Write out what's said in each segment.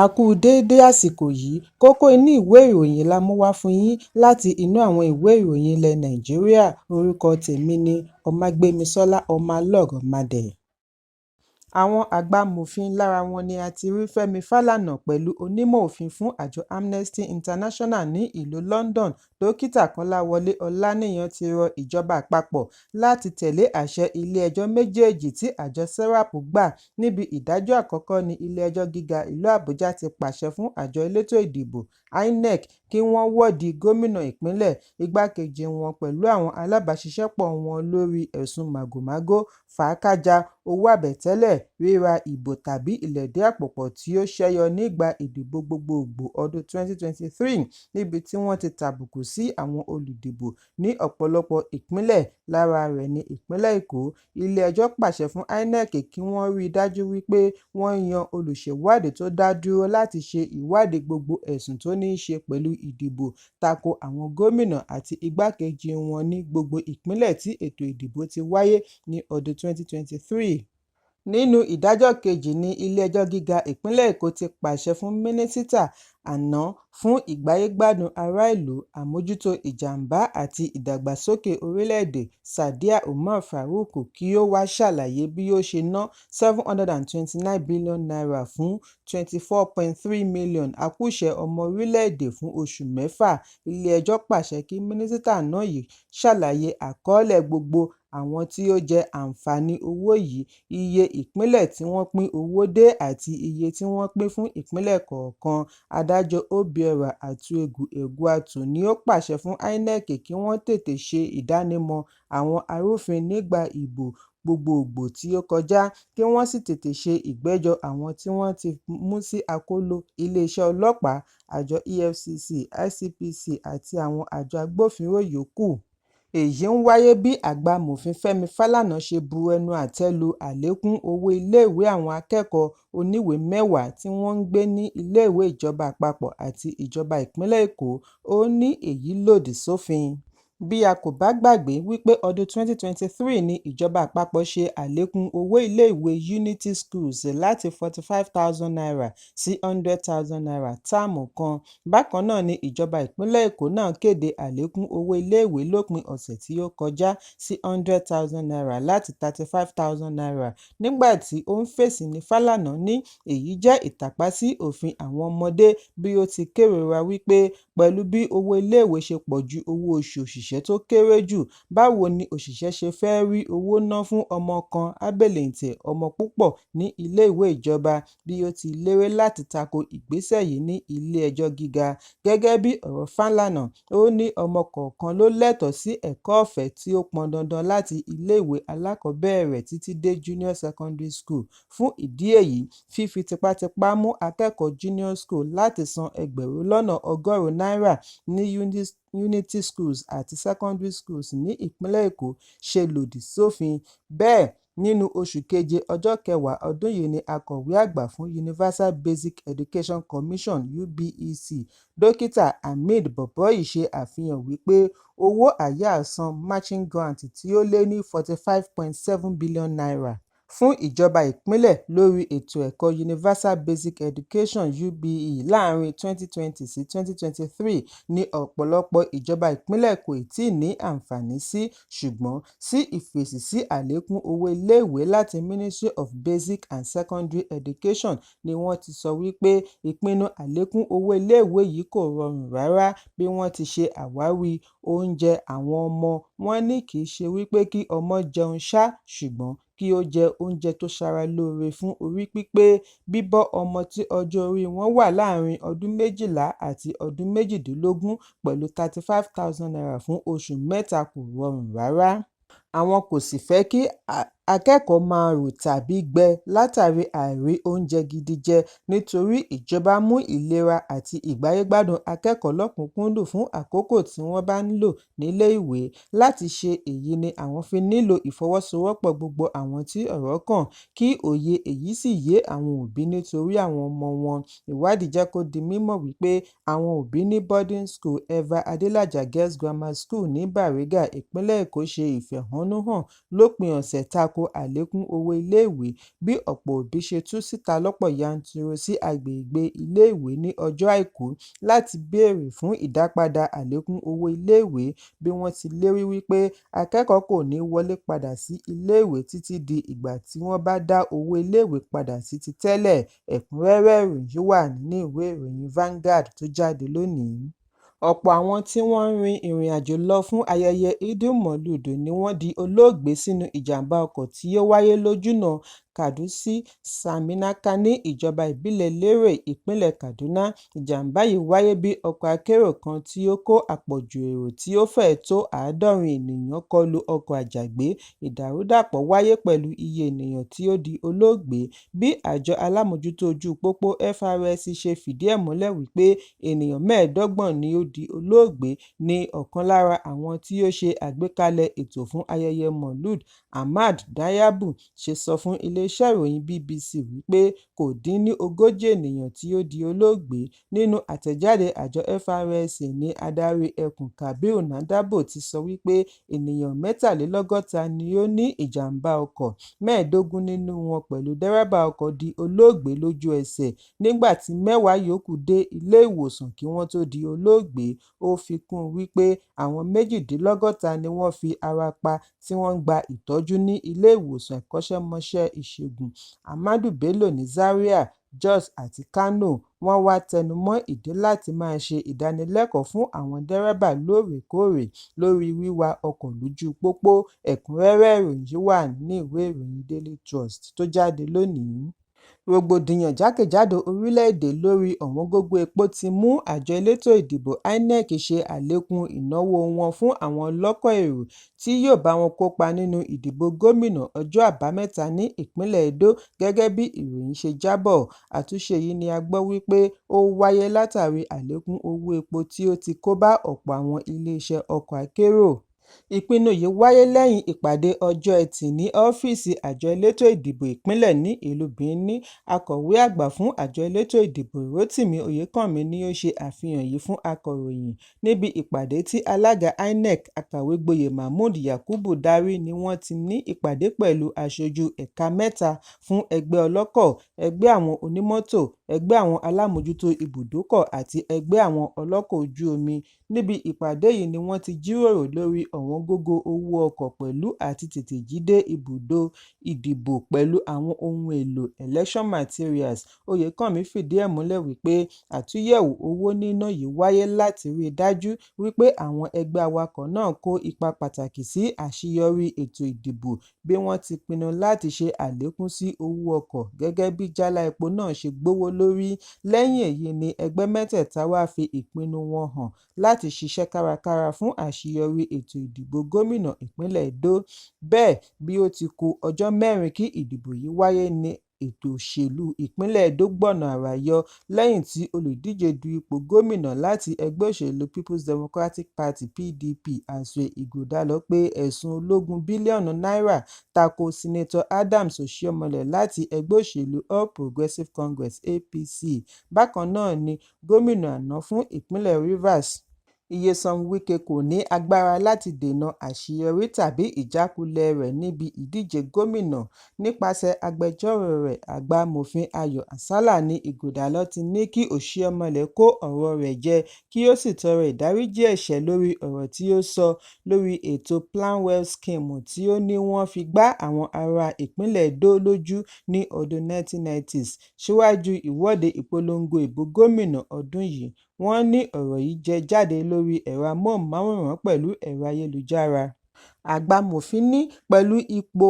A kú déédé àsìkò yìí, kókó inú ìwé ìròyìn la mú wá fún yín láti inú àwọn ìwé ìròyìn ilẹ̀ Nàìjíríà. Orúkọ tèmi ni Ọmágbémisọ́lá Ọmọlọ́rọ̀mádé. Àwọn àgbà amòfin lára wọn ni a ti rí Fẹ́mi Fálànà pẹ̀lú onímọ̀ òfin fún àjọ Amnesty International ní ìlú London. Dókítà Kọ́láwọlé Ọláníyan ti rọ ìjọba àpapọ̀ láti tẹ̀lé àṣẹ ilé-ẹjọ́ méjèèjì tí àjọ SERAP gbà. Níbi ìdájọ́ àkọ́kọ́ ní ilé-ẹjọ́ gíga ìlú Àbújá ti pàṣẹ fún àjọ elétò ìdìbò INEC kí wọ́n wọ́de gómìnà ìpínlẹ̀, igbákejì wọn pẹ̀lú àwọn alábàáṣiṣẹ́pọ̀ wọn lórí ẹ̀sùn màgòmágó, fàákájà, owó àbẹ̀tẹ́lẹ̀, ríra ìbò tàbí ìlẹ̀dí àpòpọ̀ tí ó ṣẹ́yọ nígbà ìdìbò gbogbogbò ọdún 2023, níbi tí wọ́n ti tàbùkù sí àwọn olùdìbò ní ọ̀pọ̀lọpọ̀ ìpínlẹ̀, lára rẹ̀ ní ìpínlẹ̀ Èkó. Ilé-ẹjọ́ pàṣẹ fún INEC kí wọ́n rí i dájú wípé wọ́n yan olùṣèwádìí tó dá dúró láti ṣe ìwádìí gbogbo ẹ̀sùn tó ní í ṣe pẹ̀lú ìdìbò tako àwọn gómìnà àti igbákejì wọn ní gbogbo ìpínlẹ̀ tí ètò ìdìbò ti wáyé ní ọdún 2023. Nínú ìdájọ́ kejì ní ilé-ẹjọ́ gíga ìpínlẹ̀ Èkó ti pàṣẹ fún mínísítà àná fún ìgbáyégbádùn ará ìlú, àmójútó ìjàmbá àti ìdàgbàsókè orílẹ̀-èdè Sadiya Umar Faruq kí ó wá ṣàlàyé bí ó ṣe ná n729 billion fún 24.3 million akúṣẹ̀ ọmọ orílẹ̀-èdè fún oṣù mẹ́fà. Ilé-ẹjọ́ pàṣẹ kí mínísítà náà yìí ṣàlàyé àkọọ́lẹ̀ gbogbo àwọn tí ó jẹ àǹfààní owó yìí, iye ìpínlẹ̀ tí wọ́n pín owó dé àti iye tí wọ́n pín fún ìpínlẹ̀ kọ̀ọ̀kan. Adájọ́ Obiora Atuegwu-Egwuatu ni ó pàṣẹ fún INEC kí wọ́n tètè ṣe ìdánimọ̀ àwọn arúfin nígbà ìbò gbogbogbò tí ó kọjá, kí wọ́n sì tètè ṣe ìgbẹ́jọ́ àwọn tí wọ́n ti mú sí akóló iléeṣẹ́ ọlọ́pàá, àjọ EFCC, ICPC àti àwọn àjọ agbófinró yòókù. Èyí ń wáyé bí àgbà amòfin Fẹ́mi Fálànà ṣe bu ẹnu àtẹ́ lu àlékún owó iléèwé àwọn akẹ́kọ̀ọ́ oníwèé mẹ́wàá tí wọ́n ń gbé ní iléèwé ìjọba àpapọ̀ àti ìjọba ìpínlẹ̀ Èkó. Ó ní èyí lòdì sófin. Bí a kò bá gbàgbé wípé ọdún 2023 ni ìjọba àpapọ̀ ṣe àlékún owó iléèwé Unity Schools láti n45,000 sí n100,000 táàmù kan. Bákan náà ni ìjọba ìpínlẹ̀ Èkó náà kéde àlékún owó iléèwé lópin ọ̀sẹ̀ tí ó kọjá sí n100,000 láti n35,000. Nígbà tí ó ń fèsì ní Fálànà ní èyí jẹ́ ìtàpá sí òfin àwọn ọmọdé, bí ó ti kérora wípé pẹ̀lú bí owó iléèwé ṣe pọ̀ ju owó oṣù òṣìṣẹ́ tó kéré jù, báwo ni òṣìṣẹ́ ṣe fẹ́ rí owó ná fún ọmọ kan ábẹ̀lẹ̀ǹtẹ̀ ọmọ púpọ̀ ní iléèwé ìjọba, bí ó ti lérí láti tako ìgbésẹ̀ yìí ní ilé-ẹjọ́ gíga. Gẹ́gẹ́ bí ọ̀rọ̀ Fálànà, ó ní ọmọ kọ̀ọ̀kan ló lẹ́tọ̀ọ́ sí ẹ̀kọ́ ọ̀fẹ́ tí ó pọn dandan láti iléèwé alákọ̀ọ́bẹ̀rẹ̀ títí dé junior secondary school. Fún ìdí èyí, fífi tipátipá mú akẹ́kọ̀ọ́ junior school láti san N100 ní Unity Schools àti secondary schools ní ìpínlẹ̀ Èkó ṣe lòdì sófin. Bẹ́ẹ̀, nínú oṣù keje ọjọ́ 10 ọdún yìí ni akọ̀wé àgbà fún Universal Basic Education Commission (UBEC), Dókítà Ahmed Boboyi ṣe àfihàn wípé owó àyáàsan matching grant tí ó lé ní n45.7 billion fún ìjọba ìpínlẹ̀ lórí ètò ẹ̀kọ́ Universal Basic Education (UBE) láàrin 2020 sí 2023 ní ọ̀pọ̀lọpọ̀ ìjọba ìpínlẹ̀ kò tíì ní àǹfààní sí, ṣùgbọ́n sí ìfèsì sí àlékún owó iléèwé láti Ministry of Basic and Secondary Education ni wọ́n ti sọ wípé ìpinnu àlékún owó iléèwé yìí kò rọrùn rárá. Bí wọ́n ti ṣe àwáwí oúnjẹ àwọn ọmọ, wọ́n ní kì í ṣe wípé kí ọmọ jẹun ṣá, ṣùgbọ́n kí ó jẹ oúnjẹ tó ṣara lóore fún orí pípé. Bíbọ́ ọmọ tí ọjọ́ orí wọn wà láàrin ọdún 12 àti ọdún 18 pẹ̀lú n35,000 fún oṣù mẹ́ta kò rọrùn rárá. Àwọn kò sì fẹ́ kí akẹ́kọ̀ọ́ máa rù tàbí gbẹ látàrí àìrí oúnjẹ gidi jẹ, nítorí ìjọba mú ìlera àti ìgbáyégbádùn akẹ́kọ̀ọ́ lọ́kùnkúndùn fún àkókò tí wọ́n bá ń lò nílé ìwé. Láti ṣe èyí ni àwọn fi nílò ìfọwọ́sowọ́pọ̀ gbogbo àwọn tí ọ̀rọ̀ kàn, kí òye èyí sì yé àwọn òbí nítorí àwọn ọmọ wọn. Ìwádìí jẹ́ kó di mímọ̀ wípé àwọn òbí ní boarding school Eva Adelaja Girls Grammar School ní Bariga, ìpínlẹ̀ Èkó ṣe ìfẹ̀hónúhàn lópin ọ̀sẹ̀ tako tako àlékún owó iléèwé bí ọ̀pọ̀ òbí ṣe tú síta lọ́pọ̀ yanturu sí agbègbè iléèwé ní ọjọ́ Àìkú láti béèrè fún ìdápadà àlékún owó iléèwé bí wọ́n ti lérí wípé akẹ́kọ̀ọ́ kò ní wọlé padà sí iléèwé títí di ìgbà tí wọ́n bá dá owó iléèwé padà sí ti tẹ́lẹ̀. Ẹ̀kúnrẹ́rẹ́ ìròyìn wà nínú ìwé ìròyìn Vanguard tó jáde lónìí. Ọ̀pọ̀ àwọn tí wọ́n ń rin ìrìnàjò lọ fún ayẹyẹ Eid-ul-Maulud ni wọ́n di olóògbé sínú ìjàmbá ọkọ̀ tí ó wáyé lójúnà Kàdú sí Saminaka ní ìjọba ìbílẹ̀ Lérè, ìpínlẹ̀ Kaduna. Ìjàmbá yìí wáyé bí ọkọ̀ akérò kan tí ó kó àpọ̀jù èrò tí ó fẹ́ẹ̀ tó 70 ènìyàn kọlu ọkọ̀ àjàgbé. Ìdàrúdàpọ̀ wáyé pẹ̀lú iye ènìyàn tí ó di olóògbé. Bí àjọ alámòjútó ojú pópó FRSC ṣe fìdí ẹ̀ múlẹ̀ wípé ènìyàn 25 ni ó di olóògbé ní ọ̀kan lára àwọn tí ó ṣe àgbékalẹ̀ ètò fún ayẹyẹ Maulud, Ahmad Dayabu, ṣe sọ fún iléeṣẹ́ ìròyìn BBC wípé kò dín ní 40 ènìyàn tí ó di olóògbé. Nínú àtẹ̀jáde àjọ FRSC ní adarí ẹkùn Kabir Nadabo ti sọ wípé ènìyàn 63 ni ó ní ìjàmbá ọkọ̀, 15 nínú wọn pẹ̀lú dẹ́rẹ́bà ọkọ̀ di olóògbé lójú ẹsẹ̀, nígbà tí 10 yòókù dé ilé ìwòsàn kí wọ́n tó di olóògbé. Ó fi kún un wípé àwọn 62 ni wọ́n fi ara pa tí wọ́n ń gba ìtọ́jú ní ilé ìwòsàn ìkọ́ṣẹ́mọṣẹ́ ìṣègùn Ahmadu Bello ní Zaria, Jos àti Kano. Wọ́n wá tẹnumọ́ ìdí láti máa ṣe ìdánilẹ́kọ̀ọ́ fún àwọn dẹ́rẹ́bà lóòrèkóòrè lórí wíwa ọkọ̀ lójú pópó. Ẹ̀kúnrẹ́rẹ́ ìròyìn wà nínú ìwé ìròyìn Daily Trust tó jáde lónìí. Rògbòdìyàn jákèjádò orílẹ̀-èdè lórí ọ̀wọ́ngógó epo ti mú àjọ elétò ìdìbò INEC ṣe àlékún ìnáwó wọn fún àwọn ọlọ́kọ̀ èrò tí yóò bá wọn kópa nínú ìdìbò gómìnà ọjọ́ Àbámẹ́ta ní ìpínlẹ̀ Edo, gẹ́gẹ́ bí ìròyìn ṣe jábọ̀. Àtúnṣe yìí ni a gbọ́ wípé ó wáyé látàrí àlékún owó epo tí ó ti kó bá ọ̀pọ̀ àwọn iléeṣẹ́ ọkọ̀ akérò. Ìpinnu yìí wáyé lẹ́yìn ìpàdé ọjọ́ Ẹtì ní ọ́fíìsì àjọ elétò ìdìbò ìpínlẹ̀ ní ìlú Benin. Akọ̀wé àgbà fún àjọ elétò ìdìbò Rotimi Oyèkánmi ni ó ṣe àfihàn yìí fún akọ̀ròyìn níbi ìpàdé tí alága INEC Akàwégboyè Mahmood Yakubu darí ni wọ́n ti ní ìpàdé pẹ̀lú aṣojú ẹ̀ka 3 fún ẹgbẹ́ ọlọ́kọ̀, ẹgbẹ́ àwọn onímọ́tò, ẹgbẹ́ àwọn alámòjútó ibùdókọ̀ àti ẹgbẹ́ àwọn ọlọ́kọ̀ ojú omi. Níbi ìpàdé yìí ni wọ́n ti jíròrò lórí ọ̀wọ́ngógó owó ọkọ̀ pẹ̀lú àti tètè jí dé ibùdó ìdìbò pẹ̀lú àwọn ohun èlò election materials. Oyèkánmi fìdí ẹ̀ múlẹ̀ wípé àtúnyẹ̀wò owó níná yìí wáyé láti rí i dájú wípé àwọn ẹgbẹ́ awakọ̀ náà kó ipa pàtàkì sí àṣeyọrí ètò ìdìbò bí wọ́n ti pinnu láti ṣe àlékún sí owó ọkọ̀ gẹ́gẹ́ bí jálá epo náà ṣe gbówó lórí. Lẹ́yìn èyí ni ẹgbẹ́ mẹ́tẹ̀ẹ̀ta wá fi ìpinnu wọn hàn láti ṣiṣẹ́ kárakára fún àṣeyọrí ètò ìdìbò gómìnà ìpínlẹ̀ Edo. Bẹ́ẹ̀ bí ó ti kù ọjọ́ 4 kí ìdìbò yìí wáyé ní ètò òṣèlú ìpínlẹ̀ Edo gbọ̀nà àrà yọ lẹ́yìn tí olùdíje du ipò gómìnà láti ẹgbẹ́ òṣèlú People's Democratic Party PDP Asue Ighodalo pé ẹ̀sùn ológun bílíọ̀nù náírà tako Senator Adams Oshiomhole láti ẹgbẹ́ òṣèlú All Progressives Congress APC. Bákan náà ni gómìnà àná fún ìpínlẹ̀ Rivers Nyesom Wike kò ní agbára láti dènà àṣeyọrí tàbí ìjákulẹ̀ rẹ̀ níbi ìdíje gómìnà. Nípasẹ̀ agbẹjọ́rò rẹ̀, Àgbà-amòfin Ayọ̀ Àsálà ní Ighodalo ti ní kí Oshiomhole kó ọ̀rọ̀ rẹ̀ jẹ kí ó sì tọrọ ìdáríjì ẹ̀ṣẹ̀ lórí ọ̀rọ̀ tí ó sọ lórí ètò Plan Well Scheme tí ó ní wọ́n fi gbá àwọn ará ìpínlẹ̀ Edo lójú ní ọdún 1990s síwájú ìwọ́de ìpolongo ìbò gómìnà ọdún yìí. Wọ́n ní ọ̀rọ̀ yìí jẹ jáde lórí ẹ̀rọ amóhùnmáwòrán pẹ̀lú ẹ̀rọ ayélujára. Àgbà-amòfin ní pẹ̀lú ipò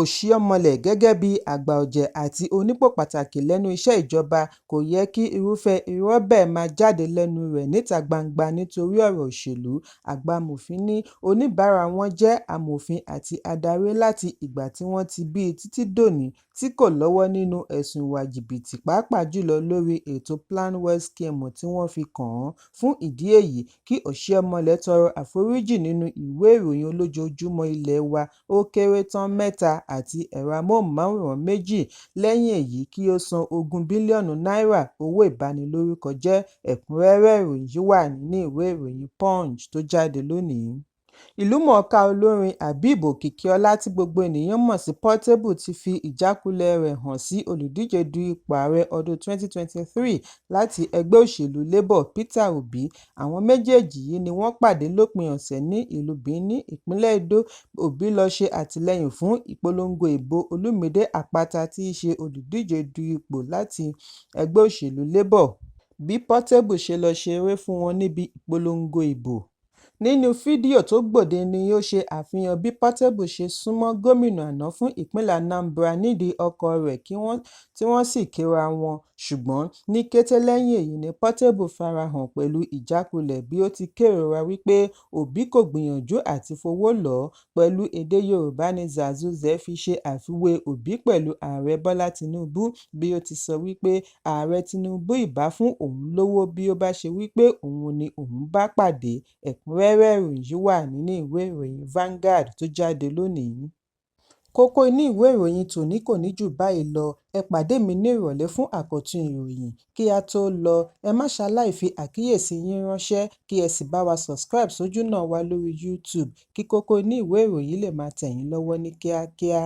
Oshiomhole gẹ́gẹ́ bí àgbà ọ̀jẹ̀ àti onípò pàtàkì lẹ́nu iṣẹ́ ìjọba, kò yẹ kí irúfẹ́ irọ́ bẹ́ẹ̀ máa jáde lẹ́nu rẹ̀ níta gbangba nítorí ọ̀rọ̀ òṣèlú. Àgbà-amòfin ní oníbàárà wọn jẹ́ amòfin àti adarí láti ìgbà tí wọ́n ti bí títí dòní tí kò lọ́wọ́ nínú ẹ̀sùn ìwà jìbìtì pàápàá jùlọ lórí ètò Plan Well Scheme tí wọ́n fi kàn án. Fún ìdí èyí, kí Oshiomhole tọrọ àforíjì nínú ìwé ìròyìn olójoojúmọ́ ilé wa ó kéré tán 3 àti ẹ̀rọ amóhùnmáwòrán 2. Lẹ́yìn èyí kí ó san 20 bílíọ̀nù náírà owó ìbanilórúkọjẹ́. Ẹ̀kúnrẹ́rẹ́ ìròyìn wà nínú ìwé ìròyìn Punch tó jáde lónìí. Ìlúmọ̀ọ́ká olórin Habib Òkìkíọlá tí gbogbo ènìyàn mọ̀ sí Portable ti fi ìjákulẹ̀ rẹ̀ hàn sí olùdíje du ipò ààrẹ ọdún 2023 láti ẹgbẹ́ òṣèlú Labour Peter Obi. Àwọn méjèèjì yìí ni wọ́n pàdé lópin ọ̀sẹ̀ ní ìlú Benin, ìpínlẹ̀ Edo. Obi lọ ṣe àtìlẹ́yìn fún ìpolongo ìbò Olúmídé Àpáta tí í ṣe olùdíje du ipò láti ẹgbẹ́ òṣèlú Labour, bí Portable ṣe lọ ṣeré fún wọn níbi ìpolongo ìbò. Nínú fídíò tó gbòde ni ó ṣe àfihàn bí Portable ṣe súnmọ́ gómìnà àná fún ìpínlẹ̀ Anambra nídìí ọkọ̀ rẹ̀ tí wọ́n sì kíra wọn, ṣùgbọ́n ní kété lẹ́yìn èyí ni Portable farahàn pẹ̀lú ìjákulẹ̀ bí ó ti kérora wípé Obi kò gbìyànjú àti fowó lọ̀ ọ́. Pẹ̀lú èdè Yorùbá ni Zazuze fi ṣe àfiwé Obi pẹ̀lú ààrẹ Bọ́lá Tinubu, bí ó ti sọ wípé ààrẹ Tinubu ìbá fún òun lówó bí ó bá ṣe wípé òun ni òun bá pàdé. Ẹ̀kúnrẹ́rẹ́ ìròyìn yìí wà nínú ìwé ìròyìn Vanguard tó jáde lónìí. Kókó inú ìwé ìròyìn tòní kò ní jù báyìí lọ. Ẹ pàdé mi ní ìrọ̀lẹ́ fún àkọ́tún ìròyìn. Kí a tó lọ, ẹ má ṣaláì fi àkíyèsí yín ránṣẹ́ kí ẹ sì bá wa subscribe sójú náà wa lórí YouTube kí kókó inú ìwé ìròyìn lè máa tẹ̀ yín lọ́wọ́ ní kíákíá.